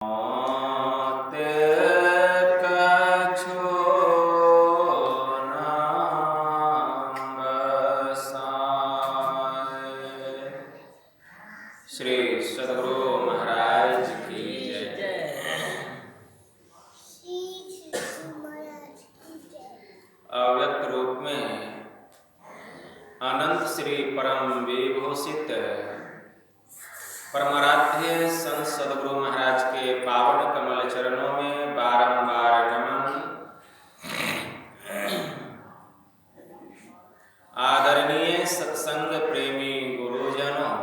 मौत कछु न बसाए। श्री सद्गुरु महाराज की जय। अव्यक्त रूप में अनंत श्री परम विभूषित परमाराध्य संत सद्गुरु महाराज के पावन कमल चरणों में बारंबार नमन। आदरणीय सत्संग प्रेमी गुरुजनों,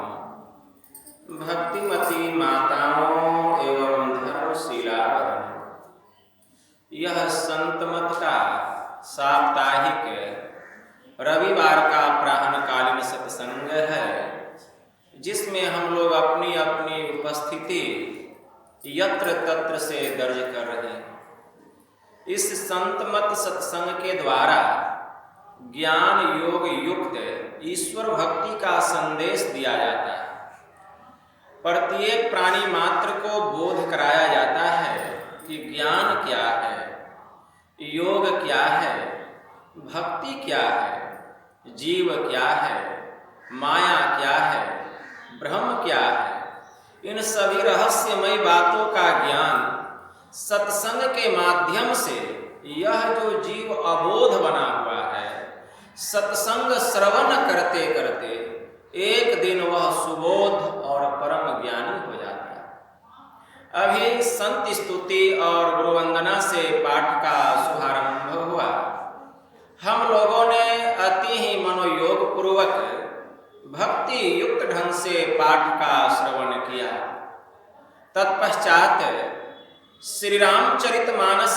भक्तिमती माताओं एवं धर्मशिला, यह संत मत का साप्ताहिक रविवार का प्रातःकालीन सत्संग है, जिसमें हम लोग अपनी अपनी उपस्थिति यत्र तत्र से दर्ज कर रहे हैं। इस संत मत सत्संग के द्वारा ज्ञान योग युक्त ईश्वर भक्ति का संदेश दिया जाता है। प्रत्येक प्राणी मात्र को बोध कराया जाता है कि ज्ञान क्या है, योग क्या है, भक्ति क्या है, जीव क्या है, माया क्या है, ब्रह्म क्या है। इन सभी रहस्यमय बातों का ज्ञान सत्संग के माध्यम से यह जो जीव अबोध बना हुआ है, सत्संग श्रवण करते करते एक दिन वह सुबोध और परम ज्ञानी हो जाता है। अभी संत स्तुति और गुरुवंदना से पाठ का शुभारंभ हुआ। हम लोगों ने अति ही मनोयोग पूर्वक भक्ति युक्त ढंग से पाठ का श्रवण किया। तत्पश्चात श्री रामचरितमानस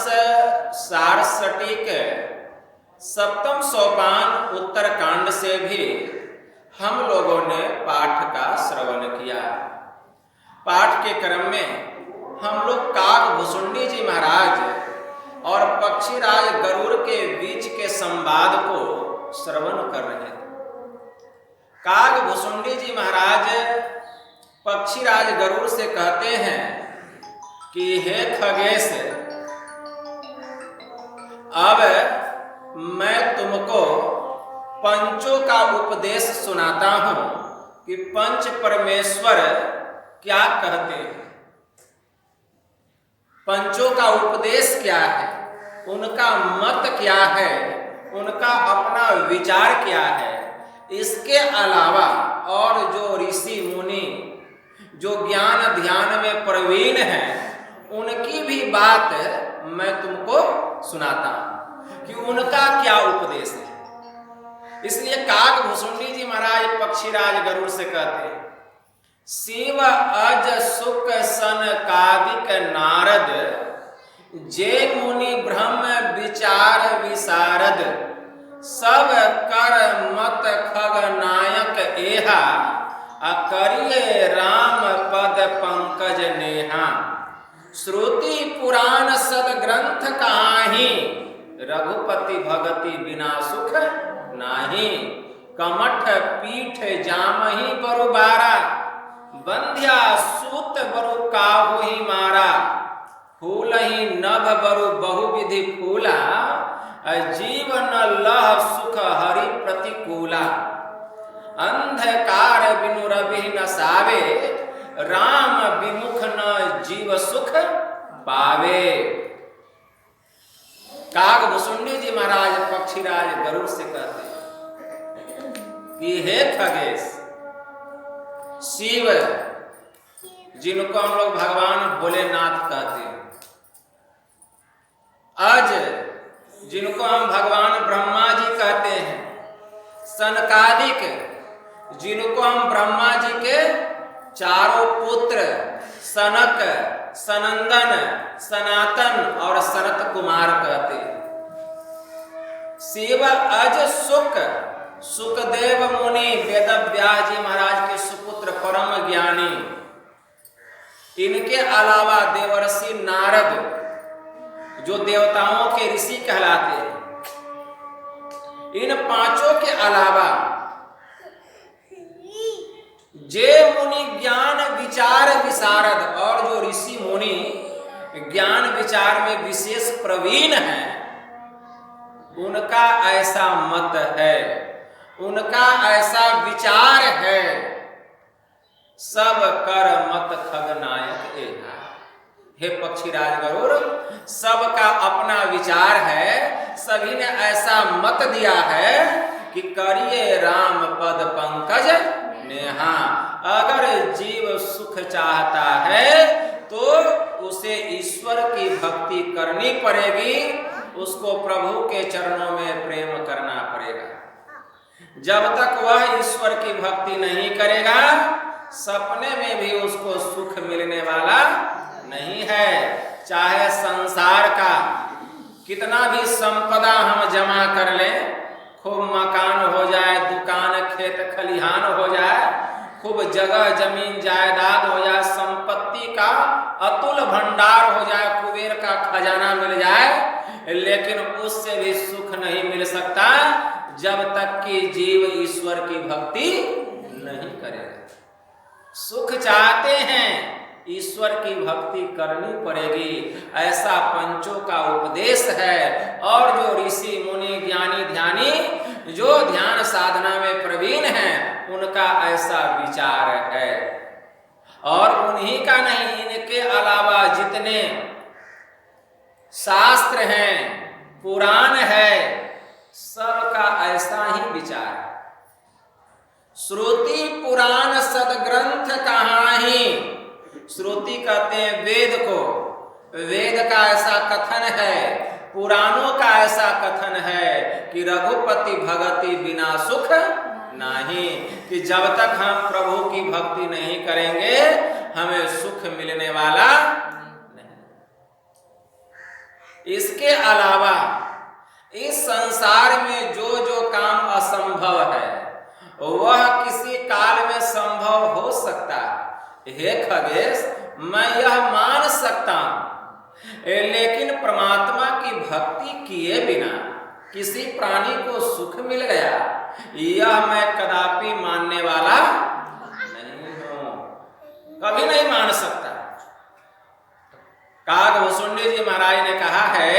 सार सटीक सप्तम सोपान उत्तरकांड से भी हम लोगों ने पाठ का श्रवण किया। पाठ के क्रम में हम लोग काकभुसुंडी जी महाराज और पक्षीराज गरुड़ के बीच के संवाद को श्रवण कर रहे थे। काकभुसुंडी जी महाराज पक्षीराज गरुड़ से कहते हैं कि हे खगेश, अब मैं तुमको पंचों का उपदेश सुनाता हूं कि पंच परमेश्वर क्या कहते हैं, पंचों का उपदेश क्या है, उनका मत क्या है, उनका अपना विचार क्या है। इसके अलावा और जो ऋषि मुनि जो ज्ञान ध्यान में प्रवीण हैं, उनकी भी बात मैं तुमको सुनाता हूं कि उनका क्या उपदेश है। इसलिए काकभुसुंडी जी महाराज पक्षीराज गरुड़ से कहते हैं, शिव अज सुख सनकादिक नारद, जे मुनि ब्रह्म विचार विशारद, सब कर मत खग नायक एहा, अकरिये राम पद पंकज नेहा। श्रुति पुराण सद ग्रंथ कहाही, रघुपति भगति बिना सुख नाही। कमठ पीठ जामहि बरु बारा, बंध्या सूत बरु काहू ही मारा। फूल ही नभ बरु बहुविधि फूला, जीवन लह सुख हरि प्रतिकूला। अंधकार बिनु रवि न सावे, राम विमुख न जीव सुख पावे। काकभुसुंडी जी महाराज पक्षीराज गरुड़ से कहते हैं कि हे खगेश, शिव जिनको हम लोग भगवान भोलेनाथ कहते हैं, अज जिनको हम भगवान ब्रह्मा जी कहते हैं, सनकादिक जिनको हम ब्रह्मा जी के चारों पुत्र सनक, सनंदन, सनातन और सनत कुमार कहते हैं। शिव अज सुख, सुखदेव मुनि वेद व्यास जी महाराज के सुपुत्र परम ज्ञानी। इनके अलावा देवर्षि नारद जो देवताओं के ऋषि कहलाते हैं। इन पांचों के अलावा जे मुनि ज्ञान विचार विशारद, और जो ऋषि मुनि ज्ञान विचार में विशेष प्रवीण हैं, उनका ऐसा मत है, उनका ऐसा विचार है। सब कर मत खगनायक एहा। हे पक्षीराज गरुड़, सबका अपना विचार है, सभी ने ऐसा मत दिया है कि करिए राम पद पंकज नेहा। अगर जीव सुख चाहता है तो उसे ईश्वर की भक्ति करनी पड़ेगी, उसको प्रभु के चरणों में प्रेम करना पड़ेगा। जब तक वह ईश्वर की भक्ति नहीं करेगा, सपने में भी उसको सुख मिलने वाला नहीं है। चाहे संसार का कितना भी संपदा हम जमा कर लें, खूब मकान हो जाए, दुकान खेत खलिहान हो जाए, खूब जगह जमीन जायदाद हो जाए, संपत्ति का अतुल भंडार हो जाए, कुबेर का खजाना मिल जाए, लेकिन उससे भी सुख नहीं मिल सकता जब तक कि जीव ईश्वर की भक्ति नहीं करेगा। सुख चाहते हैं, ईश्वर की भक्ति करनी पड़ेगी, ऐसा पंचों का उपदेश है। और जो ऋषि मुनि ज्ञानी ध्यानी जो ध्यान साधना में प्रवीण हैं, उनका ऐसा विचार है। और उन्हीं का नहीं, इनके अलावा जितने शास्त्र हैं, पुराण है, सबका ऐसा ही विचार है। श्रुति पुराण सदग्रंथ कहाही। श्रुति कहते हैं वेद को, वेद का ऐसा कथन है, पुराणों का ऐसा कथन है कि रघुपति भगति बिना सुख नहीं, कि जब तक हम प्रभु की भक्ति नहीं करेंगे हमें सुख मिलने वाला नहीं। इसके अलावा इस संसार में जो जो काम असंभव है वह किसी काल में संभव हो सकता है। हे खगेश, मैं यह मान सकता हूं, लेकिन परमात्मा की भक्ति किए बिना किसी प्राणी को सुख मिल गया, यह मैं कदापि मानने वाला नहीं हूं, कभी नहीं मान सकता। काकभूषुंडी जी महाराज ने कहा है,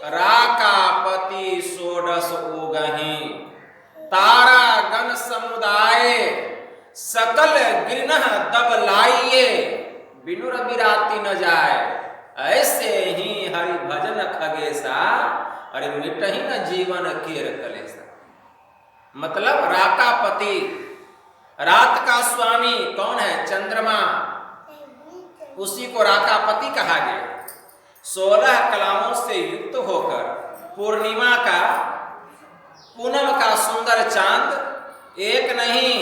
राकापति षोडश उगहि तारा गण समुदाय सकल गिरनह दब लाइए बिनु रविराती न जाए। ऐसे ही हरि भजन खगेशा, अरे मिटहि न जीवन केर कलेसा। मतलब राकापति, रात का स्वामी कौन है? चंद्रमा, उसी को राकापति कहा गया। 16 कलाओं से युक्त होकर पूर्णिमा का, पूनम का सुंदर चांद, एक नहीं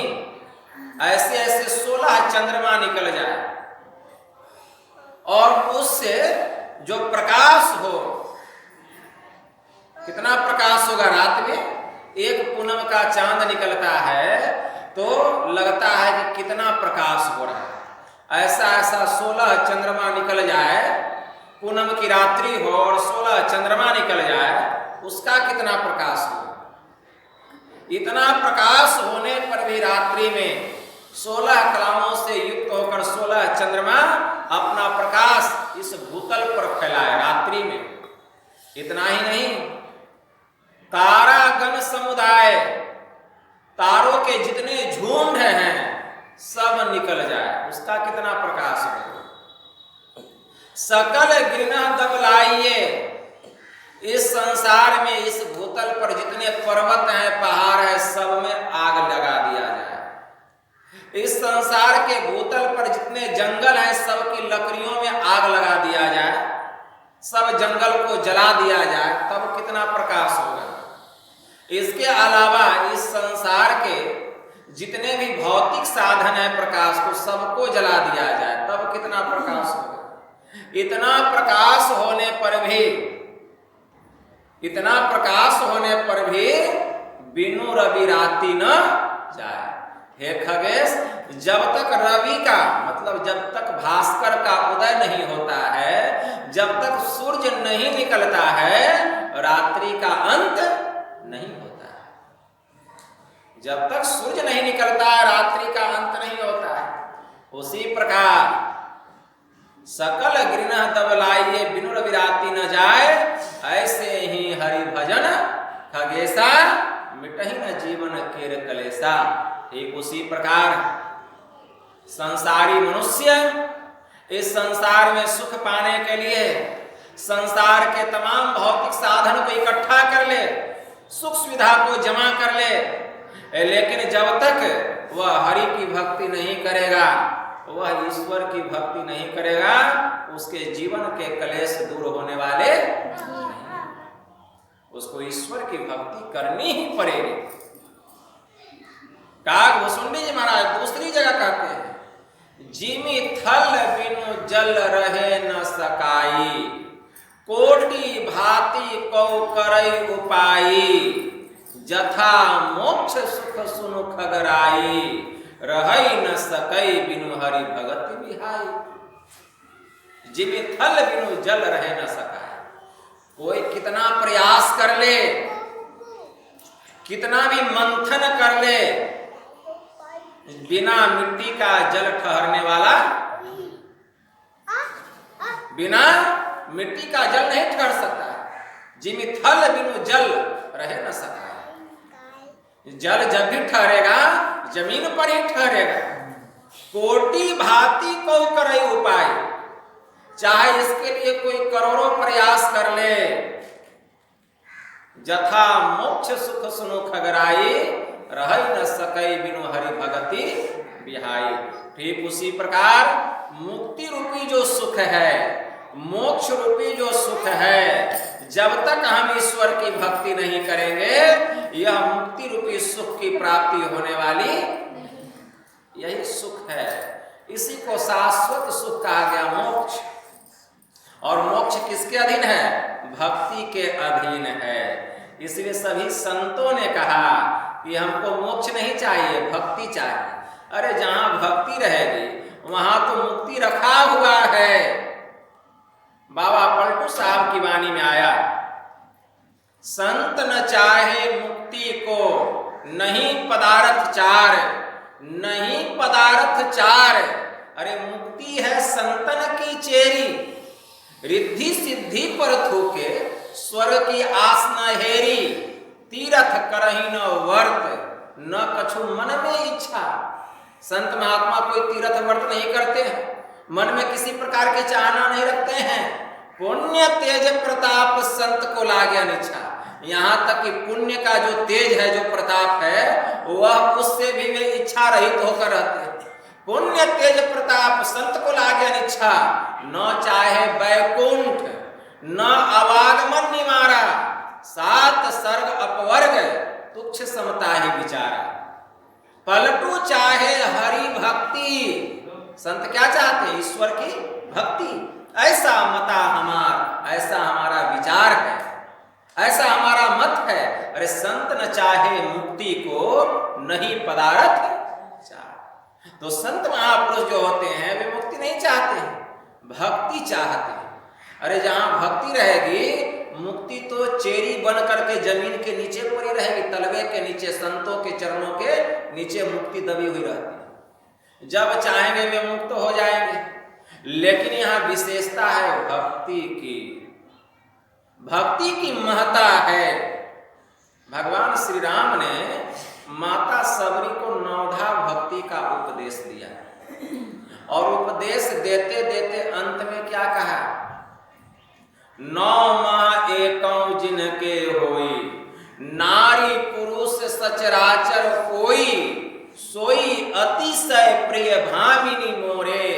ऐसे ऐसे 16 चंद्रमा निकल जाए और उससे जो प्रकाश हो, कितना प्रकाश होगा रात में। एक पूनम का चांद निकलता है तो लगता है कि कितना प्रकाश हो रहा है। ऐसा ऐसा 16 चंद्रमा निकल जाए, पूनम की रात्रि हो और 16 चंद्रमा निकल जाए, उसका कितना प्रकाश हो। इतना प्रकाश होने पर भी रात्रि में 16 कलाओं से युक्त होकर 16 चंद्रमा अपना प्रकाश इस भूतल पर फैलाए रात्रि में। इतना ही नहीं, तारा गण समुदाय, तारों के जितने झुंड हैं सब निकल जाए, उसका कितना प्रकाश है। सकल गिरना दबलाइए, इस संसार में इस भूतल पर जितने पर्वत हैं, पहाड़ है, सब में आग लगा दिया जाए। इस संसार के भूतल पर जितने जंगल हैं, सबकी लकड़ियों में आग लगा दिया जाए, सब जंगल को जला दिया जाए, तब कितना प्रकाश होगा। इसके अलावा इस संसार के जितने भी भौतिक साधन है प्रकाश को, सबको जला दिया जाए, तब कितना प्रकाश होगा। इतना प्रकाश होने पर भी, इतना प्रकाश होने पर भी बिनु रवि राति न जाए। हे खगेश, जब तक रवि का मतलब जब तक भास्कर का उदय नहीं होता है, जब तक सूर्य नहीं निकलता है, रात्रि का अंत नहीं होता है। जब तक सूर्य नहीं निकलता रात्रि का अंत नहीं होता है। उसी प्रकार सकल गृह तब लाइए बिनु रविराति न जाए, ऐसे ही हरि भजन खगेशा मिटहि न जीवन केर कलेसा। ठीक उसी प्रकार संसारी मनुष्य इस संसार में सुख पाने के लिए संसार के तमाम भौतिक साधन को इकट्ठा कर ले, सुख सुविधा को जमा कर ले, लेकिन जब तक वह हरि की भक्ति नहीं करेगा, वह ईश्वर की भक्ति नहीं करेगा, उसके जीवन के कलेश दूर होने वाले नहीं। उसको ईश्वर की भक्ति करनी ही पड़ेगी। काग भुसुंडी जी महाराज दूसरी जगह कहते हैं, जिमि थल बिनु जल रहे न सकाई, कोटि भांति कौ करई उपाई, जथा मोक्ष सुख सुनु खगराई, रहई न सकई बिनु हरि भगति बिहाई। जिमि थल बिनु जल रहे न सकाई, कोई कितना प्रयास कर ले, कितना भी मंथन कर ले, बिना मिट्टी का जल ठहरने वाला, बिना मिट्टी का जल नहीं ठहर सकता। जिमि थल बिनु जल रहे न सका, जल जब भी ठहरेगा जमीन पर ही ठहरेगा। कोटि भांति को करे उपाय, चाहे इसके लिए कोई करोड़ों प्रयास कर ले, जथा मोक्ष सुख सुनु खगराई, रहई न सकई बिनु हरि भगति बिहाई। ठीक उसी प्रकार मुक्ति रूपी जो सुख है, मोक्ष रूपी जो सुख है, जब तक हम ईश्वर की भक्ति नहीं करेंगे, यह मुक्ति रूपी सुख की प्राप्ति होने वाली यही सुख है। इसी को शाश्वत सुख कहा गया, मोक्ष। और मोक्ष किसके अधीन है? भक्ति के अधीन है। इसलिए सभी संतों ने कहा कि हमको मोक्ष नहीं चाहिए, भक्ति चाहिए। अरे जहां भक्ति रहेगी वहां तो मुक्ति रखा हुआ है। बाबा पलटू साहब की वाणी में आया, संत न चाहे मुक्ति को, नहीं पदार्थ चार, नहीं पदार्थ चार। अरे मुक्ति है संतन की चेरी, रिद्धि सिद्धि पर थूके, स्वर्ग की आस न हेरी, तीर्थ करहि न वर्त, न कछु मन में इच्छा। संत महात्मा कोई तीर्थ वर्त नहीं करते हैं, मन में किसी प्रकार की चाहना नहीं रखते हैं। पुण्य तेज प्रताप संत को लागे अनिच्छा। यहाँ तक कि पुण्य का जो तेज है, जो प्रताप है, वह उससे भी वे इच्छा रहित होकर रहते हैं। पुण्य तेज प्रताप संत को लागे अनिच्छा, न चाहे बैकुंठ न अवागमन निवारा, सात सर्ग अपवर्ग तुच्छ समता ही विचारा। पलटू चाहे हरि भक्ति, संत क्या चाहते हैं? ईश्वर की भक्ति। ऐसा मता हमार, ऐसा हमारा विचार है, ऐसा हमारा मत है। अरे संत न चाहे मुक्ति को, नहीं पदार्थ चाह। तो संत महापुरुष जो होते हैं वे मुक्ति नहीं चाहते हैं, भक्ति चाहते हैं। अरे जहां भक्ति रहेगी, मुक्ति तो चेरी बन करके जमीन के नीचे पड़ी रहेगी, तलवे के नीचे, संतों के चरणों के नीचे मुक्ति दबी हुई रहती है। जब चाहेंगे वे मुक्त हो जाएंगे। लेकिन यहाँ विशेषता है भक्ति की, भक्ति की महत्ता है। भगवान श्री राम ने माता सबरी को नवधा भक्ति का उपदेश दिया, और उपदेश देते देते अंत में क्या कहा? नौ माह एकौ जिनके होई, नारी पुरुष सचराचर कोई, सोई अतिशय प्रिय भामिनी मोरे,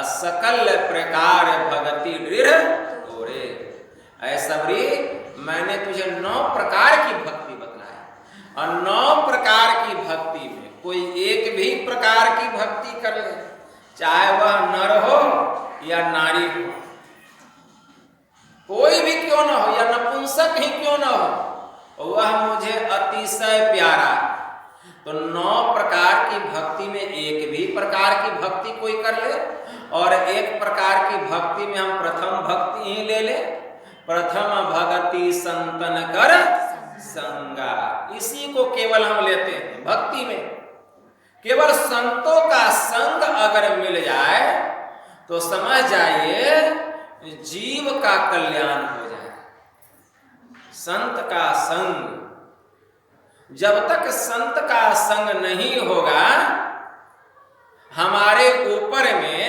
सकल प्रकार भगति दृढ़ तोरे। ऐ सबरी, मैंने तुझे 9 प्रकार की भक्ति बतलाई, और 9 प्रकार की भक्ति में कोई एक भी प्रकार की भक्ति कर ले, चाहे वह नर हो या नारी हो, कोई भी क्यों न हो, या नपुंसक ही क्यों न हो, वह मुझे अतिशय प्यारा। तो 9 प्रकार की भक्ति में एक भी प्रकार की भक्ति कोई कर ले, और एक प्रकार की भक्ति में हम प्रथम भक्ति ही ले ले। प्रथम भगति संतन कर संगा। इसी को केवल हम लेते हैं भक्ति में। केवल संतों का संग अगर मिल जाए तो समझ जाइए जीव का कल्याण हो जाए। संत का संग, जब तक संत का संग नहीं होगा हमारे ऊपर में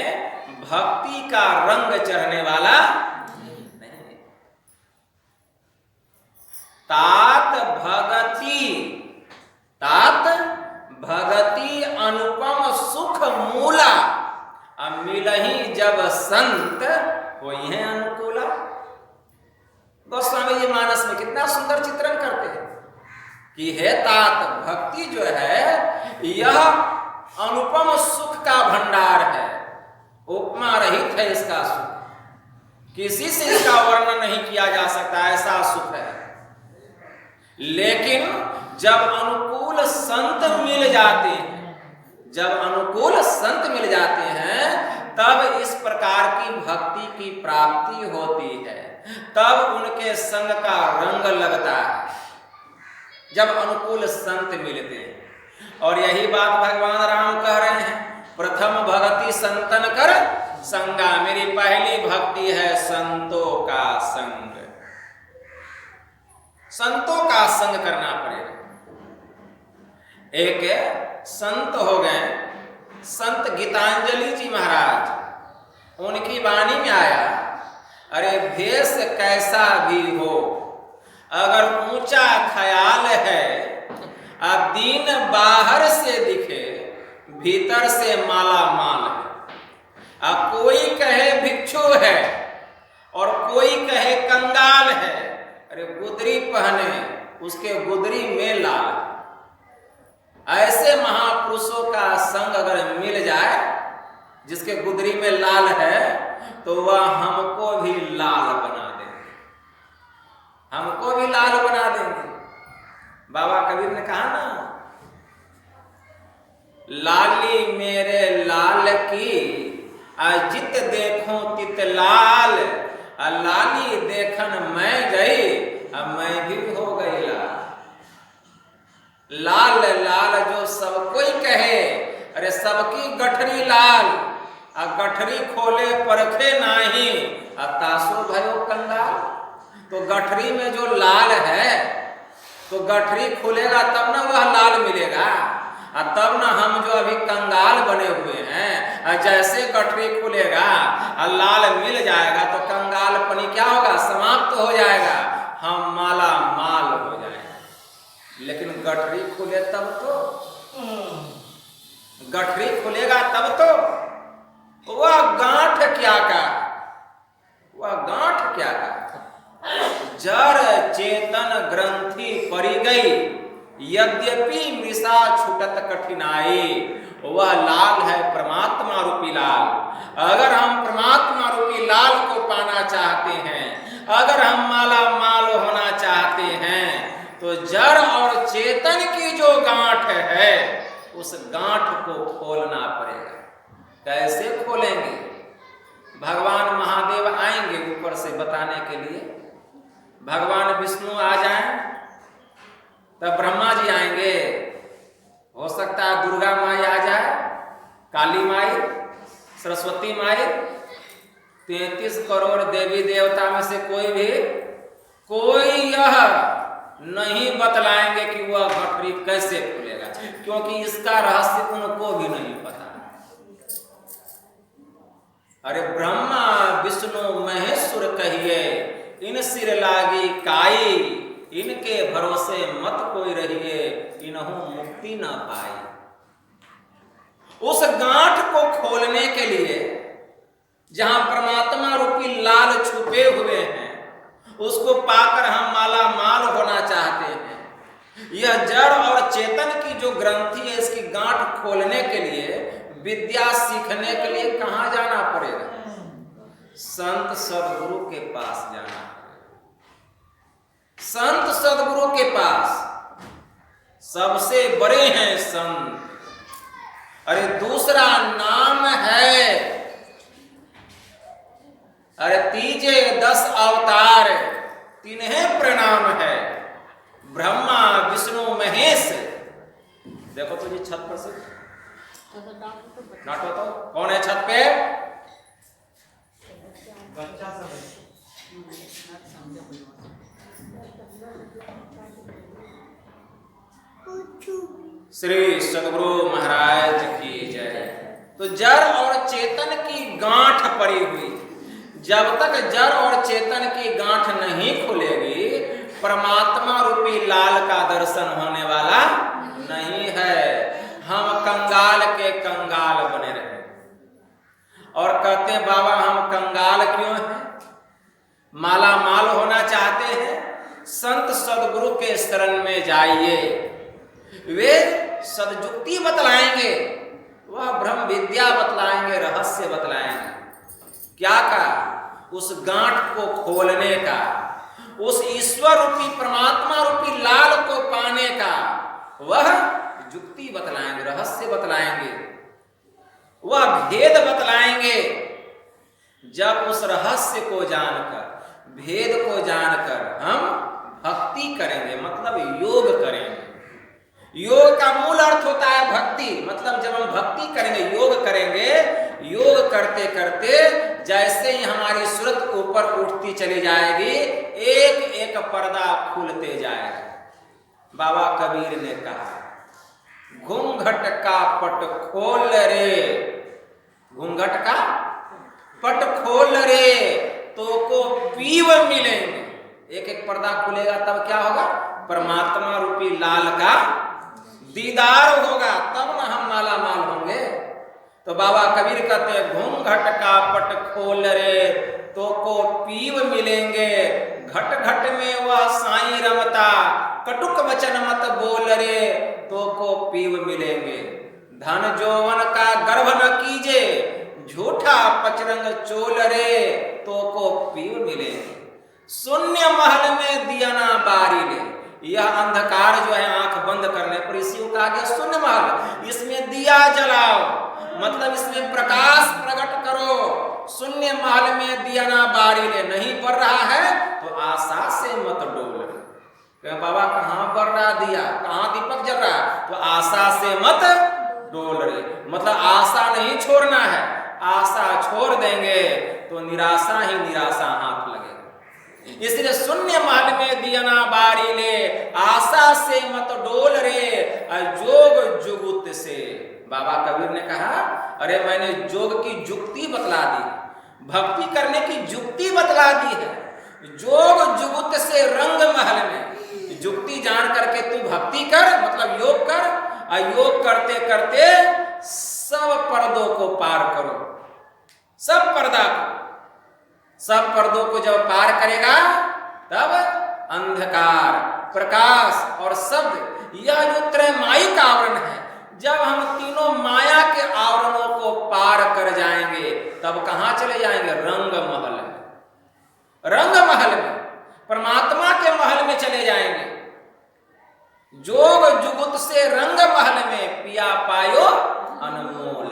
भक्ति का रंग चढ़ने वाला नहीं। तात भगति अनुपम सुख मूला, मिलही जब संत होई है अनुकूला। गोस्वामी जी मानस में कितना सुंदर चित्रण करते हैं कि हे तात, भक्ति जो है यह अनुपम सुख का भंडार है, उपमा रहित है इसका सुख, किसी से इसका वर्णन नहीं किया जा सकता, ऐसा सुख है। लेकिन जब अनुकूल संत मिल जाते हैं, जब अनुकूल संत मिल जाते हैं तब इस प्रकार की भक्ति की प्राप्ति होती है, तब उनके संग का रंग लगता है जब अनुकूल संत मिलते हैं। और यही बात भगवान राम कह रहे हैं, प्रथम भक्ति संतन कर संगा। मेरी पहली भक्ति है संतों का संग। संतों का संग करना पड़ेगा। एक संत हो गए संत गीतांजलि जी महाराज, उनकी वाणी में आया, अरे भेष कैसा भी हो, अगर ऊंचा ख्याल है, दीन बाहर से दिखे भीतर से माला माल है। कोई कहे भिक्षु है और कोई कहे कंगाल है, अरे गुदरी पहने उसके गुदरी में लाल। ऐसे महापुरुषों का संग अगर मिल जाए जिसके गुदरी में लाल है तो वह हमको भी लाल बना देंगे, हमको भी लाल बना देंगे। बाबा कबीर ने कहा ना, लाली मेरे लाल की जित देखूं तित लाल, लाली देखन मैं गई अब मैं भी हो गई लाल। लाल लाल जो सब कोई कहे, अरे सबकी गठरी लाल, गठरी खोले परखे नाही, तासो भयो कंगाल। तो गठरी में जो लाल है तो गठरी खुलेगा तब ना वह लाल मिलेगा, तब ना हम जो अभी कंगाल बने हुए हैं, जैसे गठरी खुलेगा लाल मिल जाएगा तो कंगालपनी क्या होगा, समाप्त हो जाएगा, हम माला माल हो जाएंगे। लेकिन गठरी खुले तब तो, गठरी खुलेगा तब तो वह गांठ क्या का, वह गांठ क्या का, जड़ चेतन ग्रंथि परी गई, यद्यपि मृषा छुटत कठिनाई। वह लाल है परमात्मा रूपी लाल। अगर हम परमात्मा रूपी लाल को पाना चाहते हैं, अगर हम माला माल होना चाहते हैं, तो जड़ और चेतन की जो गांठ है उस गांठ को खोलना पड़ेगा। कैसे खोलेंगे? भगवान महादेव आएंगे ऊपर से बताने के लिए, भगवान विष्णु आ जाएं तब ब्रह्मा जी आएंगे, हो सकता है दुर्गा माई आ जाए, काली माई, सरस्वती माई, 33 करोड़ देवी देवता में से कोई यह नहीं बतलाएंगे कि वह गठरी कैसे खुलेगा, क्योंकि इसका रहस्य उनको भी नहीं पता। अरे ब्रह्मा विष्णु महेश्वर कहिए, इन सिर लागी काई, इनके भरोसे मत कोई रहिए, इन्हों मुक्ति न पाई। उस गांठ को खोलने के लिए जहां परमात्मा रूपी लाल छुपे हुए हैं, उसको पाकर हम माला माल होना चाहते हैं। यह जड़ और चेतन की जो ग्रंथि है, इसकी गांठ खोलने के लिए, विद्या सीखने के लिए कहां जाना पड़ेगा? संत सदगुरु के पास जाना पड़ेगा। संत सदगुरु के पास सबसे बड़े हैं संत। अरे दूसरा नाम है, अरे तीजे 10 अवतार तिन्हें प्रणाम है, ब्रह्मा विष्णु महेश। देखो तो जी छत पर से नाटो तो कौन है छत पे? बच्चा सब श्री सद्गुरु महाराज की जय। तो जड़ और चेतन की गांठ पड़ी हुई, जब तक जड़ और चेतन की गांठ नहीं खुलेगी परमात्मा रूपी लाल का दर्शन होने वाला नहीं है। हम कंगाल के कंगाल बने रहे और कहते हैं बाबा हम कंगाल क्यों हैं? माला माल होना चाहते हैं? संत सदगुरु के शरण में जाइए, वे सदजुक्ति बतलाएंगे, वह ब्रह्म विद्या बतलाएंगे, रहस्य बतलाएंगे। क्या का? उस गांठ को खोलने का, उस ईश्वर रूपी परमात्मा रूपी लाल को पाने का वह जुक्ति बतलाएंगे, रहस्य बतलाएंगे, वह भेद बतलाएंगे। जब उस रहस्य को जानकर, भेद को जानकर हम भक्ति करेंगे, मतलब योग करेंगे। योग का मूल अर्थ होता है भक्ति, मतलब जब हम भक्ति करेंगे, योग करेंगे, योग करते करते जैसे ही हमारी सूरत ऊपर उठती चली जाएगी, एक एक पर्दा खुलते जाएगा। बाबा कबीर ने कहा घूंघट का पट खोल रे, घूंघट का पट खोल रे तो को पीव मिलेंगे। एक एक पर्दा खुलेगा तब क्या होगा? परमात्मा रूपी लाल का दीदार होगा, तब ना हम माला माल होंगे। तो बाबा कबीर कहते हैं घूंघट का पट खोल रे तो को पीव मिलेंगे, घट घट में वह साईं रमता, कटुक वचन मत बोल रे तो को पीव मिलेंगे। धन जौवन का गर्भ न कीजे, झूठा पचरंग चोल रे तो को पीव मिलेंगे। शून्य महल में दिया ना बारी ले, यह अंधकार जो है आंख बंद करने पर इसी को कहा गया शून्य महल। इसमें दिया जलाओ, मतलब इसमें प्रकाश प्रकट करो। शून्य महल में दिया ना बारी ले, नहीं बढ़ रहा है तो आशा से मत डोल। बाबा कहाँ बढ़ रहा दिया, कहाँ दीपक जल रहा, तो आशा से मत डोल रे, मतलब आशा नहीं छोड़ना है। आशा छोड़ देंगे तो निराशा ही निराशा हाथ लगेगा। इसलिए शून्य महल में दिया ना बारी ले, आशा से मत डोल रे, जोग जुगुत से। बाबा कबीर ने कहा अरे मैंने जोग की जुक्ति बतला दी, भक्ति करने की जुक्ति बतला दी है। जोग जुगुत से रंग महल में, जुक्ति जान करके तू भक्ति कर, मतलब योग कर, और योग करते करते सब पर्दों को पार करो, सब पर्दा को, सब पर्दों को जब पार करेगा तब अंधकार, प्रकाश और शब्द, यह जो त्रैमायिक आवरण है, जब हम तीनों माया के आवरणों को पार कर जाएंगे तब कहां चले जाएंगे? रंग महल में, रंग महल में, परमात्मा के महल में चले जाएंगे। जोग जुगुत से रंग महल में पिया पायो अनमोल,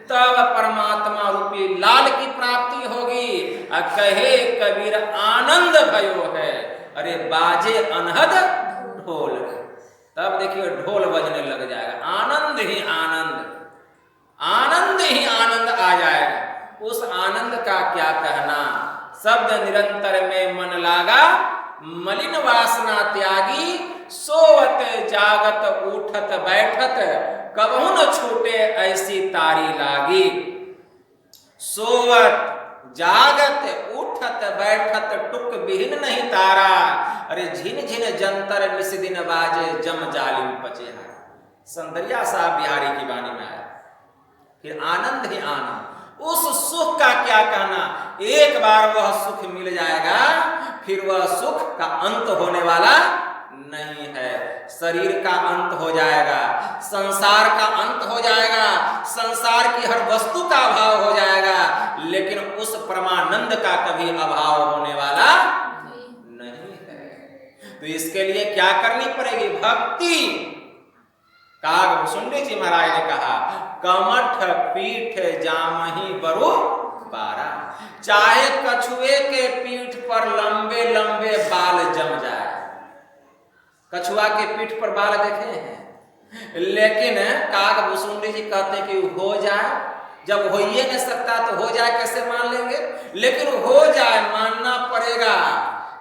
तब परमात्मा रूपी लाल की प्राप्ति होगी। कहे कबीर आनंद भयो है, अरे बाजे अनहद ढोल, तब देखिए ढोल बजने लग जाएगा, आनंद ही आनंद, आनंद ही आनंद आ जाएगा। उस आनंद का क्या कहना? शब्द निरंतर में मन लागा, मलिन वासना त्यागी, सोवत जागत उठत बैठत, कबहू न छूटे ऐसी तारी लागी। सोवत जागत उठत बैठत टुक बिहीन नहीं तारा, अरे झिन झिन जंतर निस दिन बाजे जम जालिम पचे। संदरिया साहब बिहारी की वाणी में आया। फिर आनंद ही आनंद, उस सुख का क्या कहना? एक बार वह सुख मिल जाएगा फिर वह सुख का अंत होने वाला नहीं है। शरीर का अंत हो जाएगा, संसार का अंत हो जाएगा, संसार की हर वस्तु का अभाव हो जाएगा, लेकिन उस परमानंद का कभी अभाव होने वाला नहीं है। तो इसके लिए क्या करनी पड़ेगी? भक्ति। काग सुंदरी जी महाराज ने कहा कमठ पीठ जामही बरु बारा, चाहे कछुए के पीठ पर लंबे लंबे बाल जम जाए, कछुआ के पीठ पर बाल देखे हैं, लेकिन काकभुसुंडी जी कहते हैं कि हो जाए, जब हो ही नहीं सकता तो हो जाए कैसे मान लेंगे, लेकिन हो जाए मानना पड़ेगा।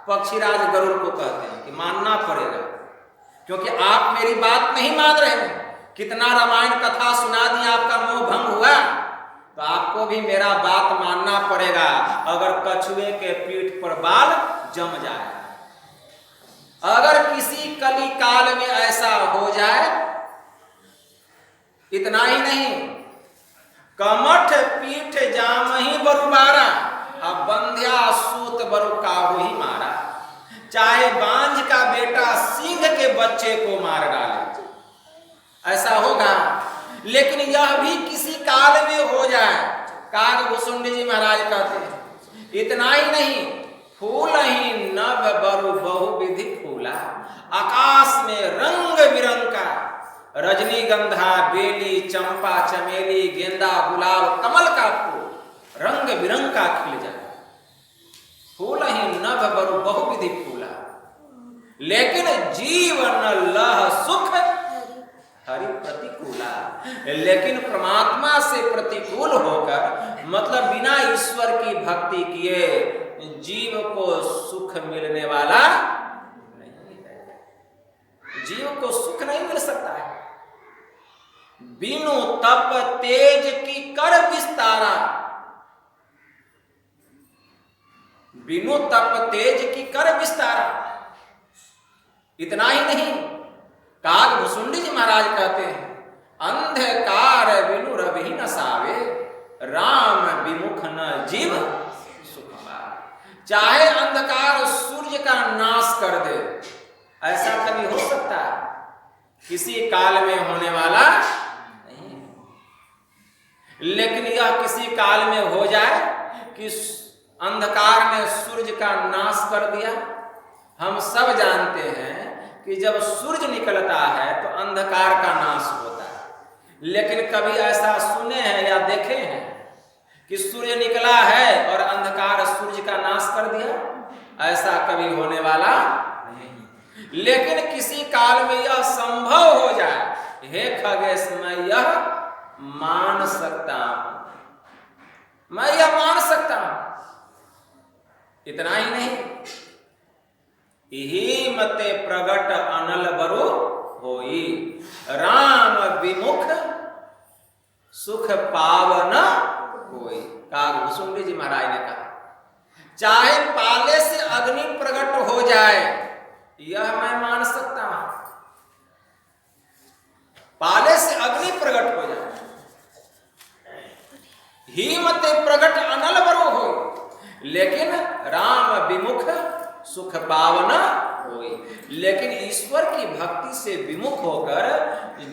पक्षीराज गरुड़ को कहते हैं कि मानना पड़ेगा, क्योंकि आप मेरी बात नहीं मान रहे हैं। कितना रामायण कथा सुना दी, आपका मोह भंग हुआ, तो आपको भी मेरा बात मानना पड़ेगा। अगर कछुए के पीठ पर बाल जम जाए, अगर किसी कली काल में ऐसा हो जाए, इतना ही नहीं, कमठ पीठ जामहि बरुबारा, अब बंध्या सूत बरु काहू ही मारा। चाहे बांझ का बेटा सिंह के बच्चे को मार डाले, ऐसा होगा, लेकिन यह भी किसी काल में हो जाए। काकभुसुंडी जी महाराज कहते हैं इतना ही नहीं, फूल ही नभ बरु बहुविधि फूला, आकाश में रंग बिरंग का रजनीगंधा, बेली, चंपा, चमेली, गेंदा, गुलाब, कमल का फूल रंग बिरंग का खिल जाए। फूल ही नभ बरु बहुविधि फूला, लेकिन जीवन लह सुख हरि प्रतिकूला। लेकिन परमात्मा से प्रतिकूल होकर, मतलब बिना ईश्वर की भक्ति किए, जीव को सुख मिलने वाला नहीं है। जीव को सुख नहीं मिल सकता है। बिनु तप तेज की कर विस्तारा, बिनु तप तेज की कर विस्तारा। इतना ही नहीं, काकभुसुंडी जी महाराज कहते हैं अंधकार बिनु रवि न सावे, राम विमुख न जीव सुख पावे। चाहे अंधकार सूर्य का नाश कर दे, ऐसा कभी हो सकता है? किसी काल में होने वाला नहीं। लेकिन यह किसी काल में हो जाए कि अंधकार ने सूर्य का नाश कर दिया। हम सब जानते हैं कि जब सूर्य निकलता है तो अंधकार का नाश होता है, लेकिन कभी ऐसा सुने हैं या देखे हैं कि सूर्य निकला है और अंधकार सूर्य का नाश कर दिया? ऐसा कभी होने वाला नहीं। लेकिन किसी काल में यह संभव हो जाए, हे खगेश मैं यह मान सकता हूं, मैं यह मान सकता हूं। इतना ही नहीं, इही मते प्रगट अनल बरु होई, राम विमुख सुख पावन होई। काकभुसुंडी जी महाराज ने कहा चाहे पाले से अग्नि प्रकट हो जाए, यह मैं मान सकता हूं। पाले से अग्नि प्रकट हो जाए, ही मते प्रगट अनल बरु होई, लेकिन राम विमुख सुख पावन होई। लेकिन ईश्वर की भक्ति से विमुख होकर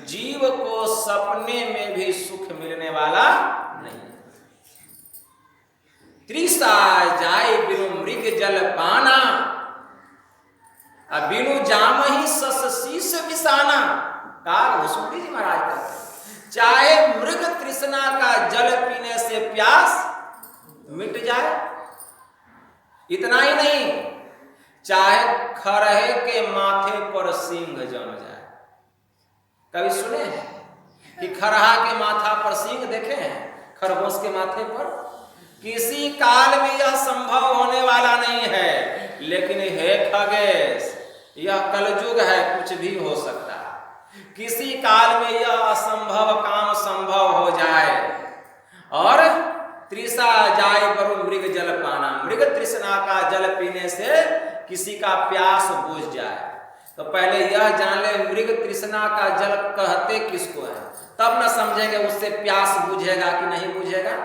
जीव को सपने में भी सुख मिलने वाला नहीं। त्रिसा जाय बिनु मृग जल पाना, बिनु जाम ही सस शीस विसाना। काकभुसुंडी जी महाराज कहते चाहे मृग तृष्णा का जल पीने से प्यास मिट जाए, इतना ही नहीं, चाहे खरहे के माथे पर सींग जम जाए। कभी सुने हैं कि खरहा के माथा पर सींग देखे हैं? खरगोश के माथे पर? किसी काल में यह संभव होने वाला नहीं है। लेकिन हे खगेश, यह कलयुग है, कुछ भी हो सकता है। किसी काल में यह असंभव काम संभव हो जाए। और तृषा जाय बरु मृग जल पाना, मृग तृष्णा का जल पीने से किसी का प्यास बुझ जाए, तो पहले यह जान ले मृग तृष्णा का जल कहते किसको है, तब न समझेंगे उससे प्यास बुझेगा कि नहीं बुझेगा।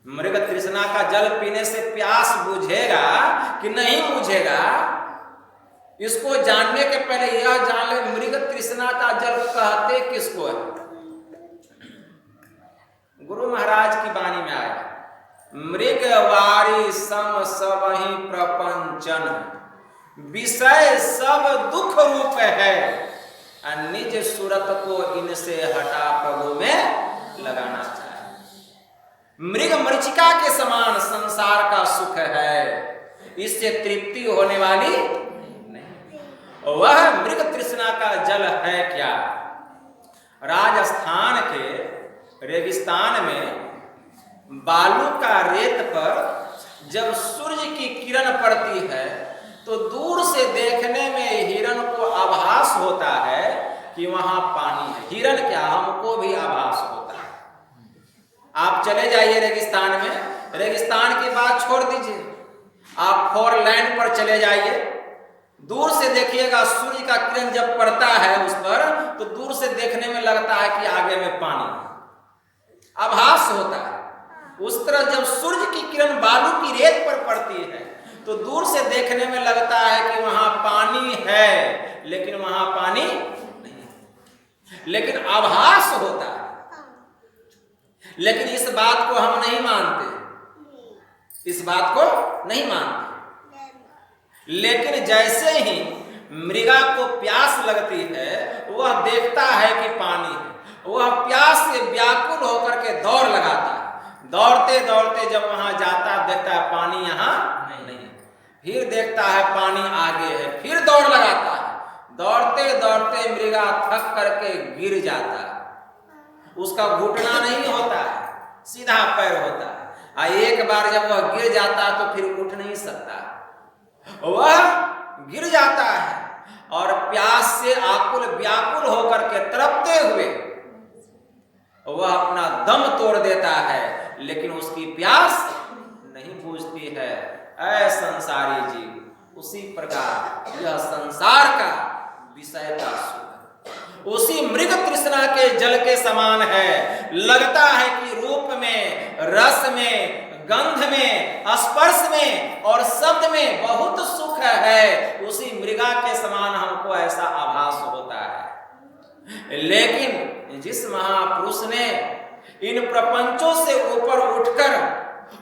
मृग तृष्णा का जल पीने से प्यास बुझेगा कि नहीं बुझेगा, इसको जानने के पहले यह जान ले मृग तृष्णा का जल कहते किसको है। गुरु महाराज की वाणी में आया मृग वारी सम सबहि प्रपंचन, विषय सब दुख रूप है, निज सूरत को इनसे हटा प्रभु में लगाना चाहिए। मृग मरीचिका के समान संसार का सुख है, इससे तृप्ति होने वाली नहीं। वह मृग तृष्णा का जल है क्या? राजस्थान के रेगिस्तान में बालू का रेत पर जब सूर्य की किरण पड़ती है तो दूर से देखने में हिरण को आभास होता है कि वहां पानी है। हिरण क्या, हमको भी आभास होता है। आप चले जाइए रेगिस्तान में, रेगिस्तान की बात छोड़ दीजिए, आप फोरलैंड पर चले जाइए, दूर से देखिएगा सूर्य का किरण जब पड़ता है उस पर तो दूर से देखने में लगता है कि आगे में पानी, आभास होता है। उस तरह जब सूर्य की किरण बालू की रेत पर पड़ती है तो दूर से देखने में लगता है कि वहां पानी है, लेकिन वहां पानी नहीं, लेकिन आभास होता है। लेकिन इस बात को हम नहीं मानते, इस बात को नहीं मानते। लेकिन जैसे ही मृगा को प्यास लगती है वह देखता है कि पानी है, वह प्यास से व्याकुल होकर के दौड़ लगाता है। दौड़ते दौड़ते जब वहां जाता देखता है पानी यहाँ नहीं, फिर देखता है पानी आगे है, फिर दौड़ लगाता है। दौड़ते दौड़ते मृगा थक करके गिर जाता है, उसका घुटना नहीं होता है, सीधा पैर होता है। एक बार जब वह गिर जाता है तो फिर उठ नहीं सकता, वह गिर जाता है और प्यास से आकुल व्याकुल होकर के तड़पते हुए वह अपना दम तोड़ देता है, लेकिन उसकी प्यास नहीं बुझती है। ऐ संसारी जीव, उसी प्रकार यह संसार का विषय का सुख उसी मृग तृष्णा के जल के समान है। लगता है कि रूप में, रस में, गंध में, स्पर्श में और शब्द में बहुत सुख है, उसी मृगा के समान हमको ऐसा आभास होता है। लेकिन जिस महापुरुष ने इन प्रपंचों से ऊपर उठकर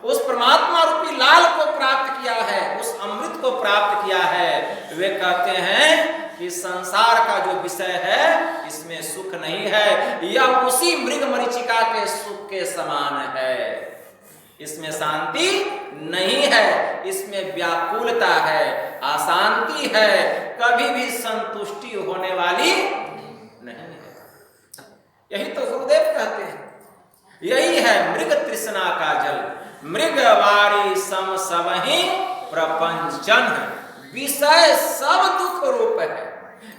उस परमात्मा रूपी लाल को प्राप्त किया है, उस अमृत को प्राप्त किया है, वे कहते हैं कि संसार का जो विषय है इसमें सुख नहीं है, यह उसी मृग मरीचिका के सुख के समान है। इसमें शांति नहीं है, इसमें व्याकुलता है, अशांति है, कभी भी संतुष्टि होने वाली नहीं है। यही तो गुरुदेव कहते हैं, यही है मृग तृष्णा का जल। मृगवारी सम सबहि प्रपंचन, विषय सब दुख रूप है,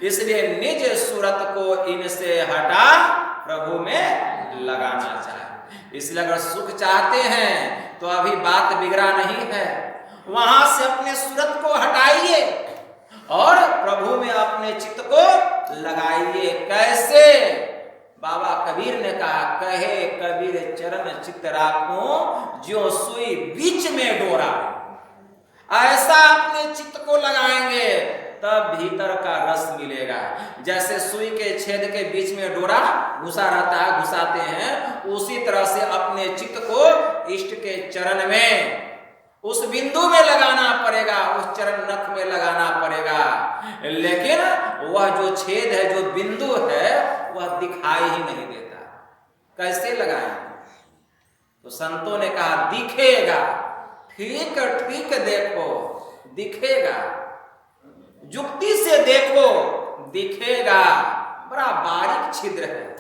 इसलिए निज सूरत को इनसे हटा प्रभु में लगाना चाहिए। इसलिए अगर सुख चाहते हैं तो अभी बात बिगड़ा नहीं है, वहां से अपने सूरत को हटाइए और प्रभु में अपने चित्त को लगाइए। कैसे? बाबा कबीर ने कहा, कहे कबीर चरण चित्त राखो जो सुई बीच में डोरा। ऐसा अपने चित्त को लगाएंगे तब भीतर का रस मिलेगा। जैसे सुई के छेद के बीच में डोरा घुसा रहता है, घुसाते हैं, उसी तरह से अपने चित्त को इष्ट के चरण में, उस बिंदु में लगाना पड़ेगा, उस चरण नख में लगाना पड़ेगा। लेकिन वह जो छेद है, जो बिंदु है, वह दिखाई ही नहीं देता। कैसे लगाएं? तो संतों ने कहा दिखेगा, ठीक ठीक देखो दिखेगा, युक्ति से देखो दिखेगा। बड़ा बारीक छिद्र है,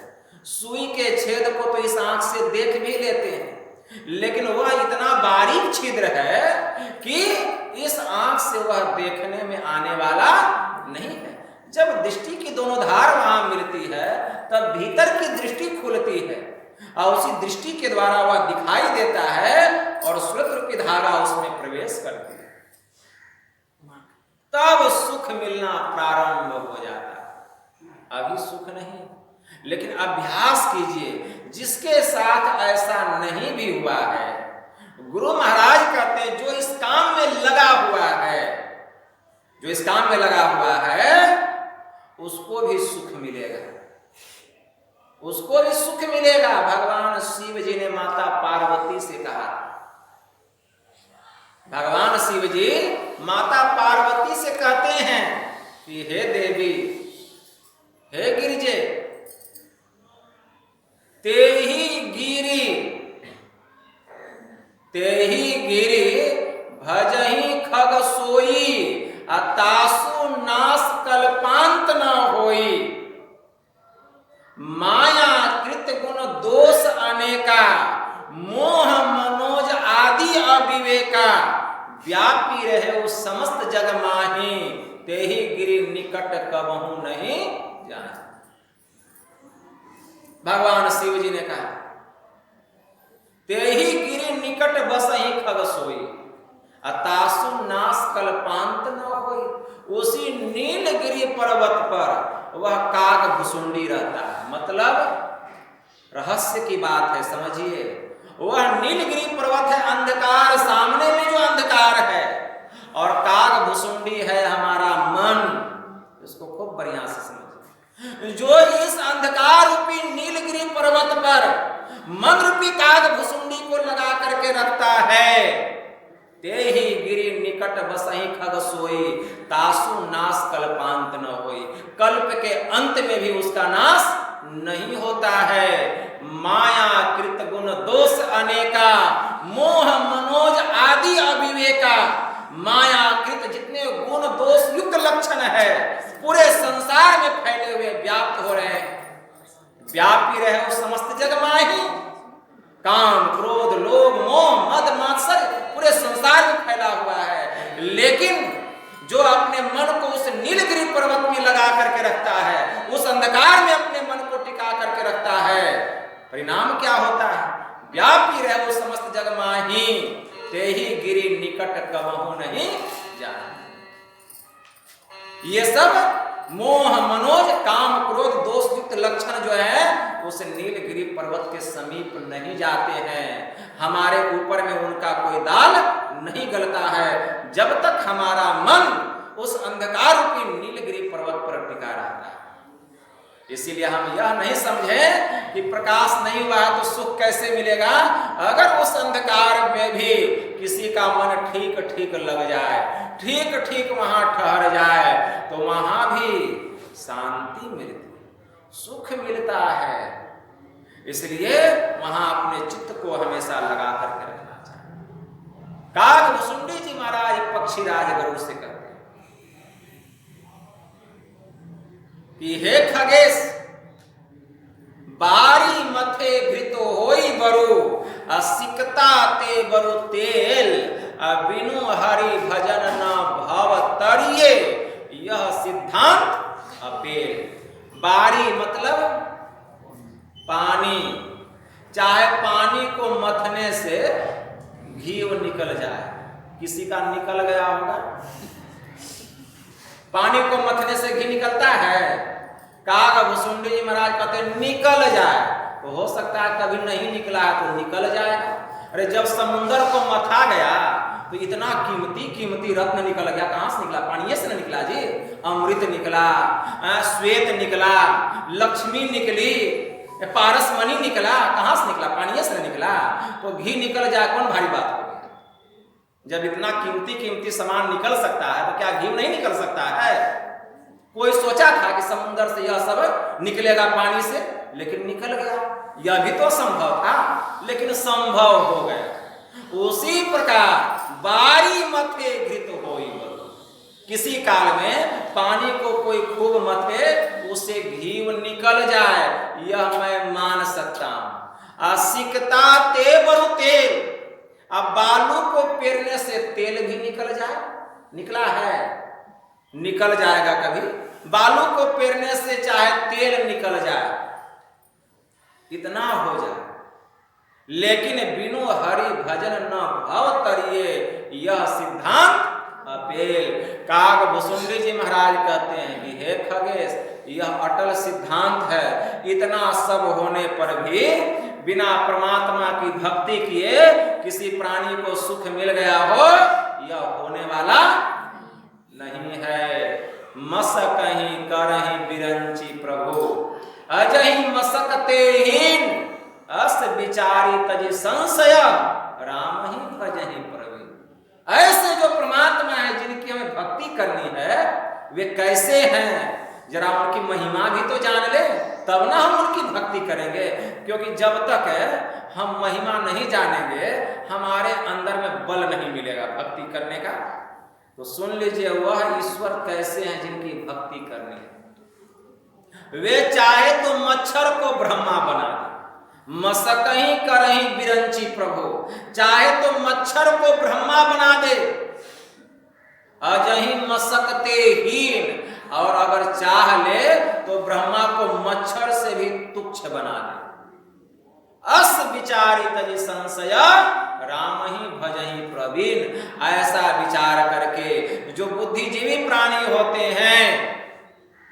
सुई के छेद को तो इस आंख से देख भी लेते हैं, लेकिन वह इतना बारीक छिद्र है कि इस आंख से वह देखने में आने वाला नहीं है। जब दृष्टि की दोनों धार वहां मिलती है तब भीतर की दृष्टि खुलती है और उसी दृष्टि के द्वारा वह दिखाई देता है और सूरत रूपी धारा उसमें प्रवेश करती है, तब सुख मिलना प्रारंभ हो जाता है। अभी सुख नहीं, लेकिन अभ्यास कीजिए। जिसके साथ ऐसा नहीं भी हुआ है, गुरु महाराज कहते हैं जो इस काम में लगा हुआ है, जो इस काम में लगा हुआ है उसको भी सुख मिलेगा, उसको भी सुख मिलेगा। भगवान शिव जी ने माता पार्वती से कहा, भगवान शिव जी माता पार्वती से कहते हैं कि हे देवी, हे गिरिजे, तेहि गिरी भजहि खग सोई, तासु नाश कल्पांत न होई। माया कृत गुण दोष अनेका, मोह मनोज आदि अविवेका, व्यापी रहे उस समस्त जग माही, तेहि गिरि निकट कबहू नहीं जाए। भगवान शिव जी ने कहा तेहि गिरि निकट बसहि खग सोई, तासु नाश कल्पांत न होई। उसी नीलगिरी पर्वत पर वह काग भुसुंडी रहता है। मतलब रहस्य की बात है, समझिए। वह नीलगिरी पर्वत है, अंधकार, सामने में जो अंधकार है, और काग भुसुंडी है हमारा मन। इसको खूब बढ़िया से समझिए। जो इस अंधकार रूपी नीलगिरी पर्वत पर मन रूपी काग भुसुंडी को लगा करके रखता है, तेहि गिरि निकट बसहि खग सोई, तासु नाश कल्पांत न होई। कल्प के अंत में भी उसका नाश नहीं होता है। माया कृत गुण दोष अनेका, मोह मनोज आदि अविवेका। माया कृत जितने गुण दोष युक्त लक्षण है पूरे संसार में फैले हुए व्याप्त हो रहे हैं। व्यापी रहे उस समस्त जग माही, काम क्रोध लोभ मोह मद मात्सर्य पूरे संसार में फैला हुआ है। लेकिन जो अपने मन को उस नीलगिरी पर्वत में लगा करके रखता है, उस अंधकार में अपने मन को टिका करके रखता है, परिणाम क्या होता है? व्यापी रहे वो समस्त जग माही, तेहि गिरि निकट कबहू नहीं जाए। ये सब मोह मनोज काम क्रोध दोष युक्त लक्षण जो है उस नीलगिरी पर्वत के समीप नहीं जाते हैं। हमारे ऊपर में उनका कोई दाल नहीं गलता है जब तक हमारा मन उस अंधकार रूपी नीलगिरी पर्वत पर टिका रहता है। इसीलिए हम यह नहीं समझे कि प्रकाश नहीं हुआ है तो सुख कैसे मिलेगा। अगर उस अंधकार में भी किसी का मन ठीक ठीक लग जाए, ठीक ठीक वहां ठहर जाए, तो वहां भी शांति मिलती, सुख मिलता है। इसलिए वहां अपने चित्त को हमेशा लगा करके रखना चाहिए। काग भुसुंडी जी महाराज पक्षीराज गरुड़ से कहते हैं कि हे खगेश, बारी मथे घृतो होई बरु, सिकता ते बरु तेल, बिनु हरि भजन न भव तरिये, यह सिद्धांत अपेल। बारी मतलब पानी, चाहे पानी को मथने से घी निकल जाए, किसी का निकल गया होगा, पानी को मथने से घी निकलता है। काग भुसुंडी जी महाराज कहते निकल जाए, तो हो सकता है कभी नहीं निकला है तो निकल जाएगा। अरे जब समुंदर को मथा गया तो इतना कीमती कीमती रत्न निकल गया, कहां से निकला? पानी से न निकला जी। अमृत निकला, श्वेत निकला, लक्ष्मी निकली, पारसमणि निकला, कहां से निकला? पानी से न निकला। तो घी निकल जाए कौन भारी बात हो? जब इतना कीमती कीमती सामान निकल सकता है तो क्या घी नहीं निकल सकता है? कोई सोचा था कि समुद्र से यह सब निकलेगा पानी से, लेकिन निकल गया। यह भी तो संभव था, लेकिन संभव हो गया। उसी प्रकार बारी मथे घृत होई बरु, किसी काल में पानी को कोई खूब मथे उससे घी निकल जाए, यह मैं मान सकता हूं। सिकता ते बरु तेल, अब बालू को पेरने से तेल भी निकल जाए, निकला है, निकल जाएगा कभी। बालू को पेरने से चाहे तेल निकल जाए, इतना हो जाए, लेकिन बिनु हरि भजन न भव तरिये, यह सिद्धांत अपेल। काग भुसुंडी जी महाराज कहते हैं कि हे खगेश, यह अटल सिद्धांत है। इतना सब होने पर भी बिना परमात्मा की भक्ति किए किसी प्राणी को सुख मिल गया हो, यह होने वाला नहीं है। मसकहि करहि बिरंची प्रभु, अजहि मसकते हीन, अस विचारी तजि संशय, राम ही भजहि प्रभु। ऐसे जो परमात्मा है जिनकी हमें भक्ति करनी है, वे कैसे हैं? जरा उनकी महिमा भी तो जान ले, तब ना हम उनकी भक्ति करेंगे। क्योंकि जब तक हम महिमा नहीं जानेंगे, हमारे अंदर में बल नहीं मिलेगा भक्ति करने का। तो सुन लीजिए वह ईश्वर कैसे हैं जिनकी भक्ति करनी है। वे चाहे तो मच्छर को ब्रह्मा बना दे, मसकहीं करहीं बिरंची प्रभु, चाहे तो मच्छर को ब्रह्मा बना दे, अजहीं मसकते हीन, और अगर चाह ले तो ब्रह्मा को मच्छर से भी तुच्छ बना दे। अस विचारित जी संशय राम ही भजहि प्रवीण। ऐसा विचार करके जो बुद्धिजीवी प्राणी होते हैं,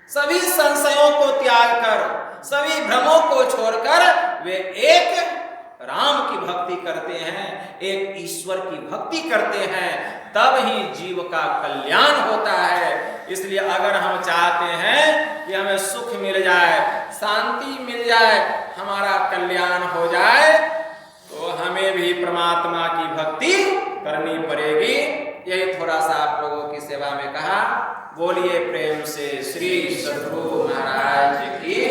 सभी संशयों को त्याग कर, सभी भ्रमों को छोड़कर वे एक राम की भक्ति करते हैं, एक ईश्वर की भक्ति करते हैं, तब ही जीव का कल्याण होता है। इसलिए अगर हम चाहते हैं कि हमें सुख मिल जाए, शांति मिल जाए, हमारा कल्याण हो जाए, तो हमें भी परमात्मा की भक्ति करनी पड़ेगी। यही थोड़ा सा आप लोगों की सेवा में कहा। बोलिए प्रेम से श्री सद्गुरु महाराज की।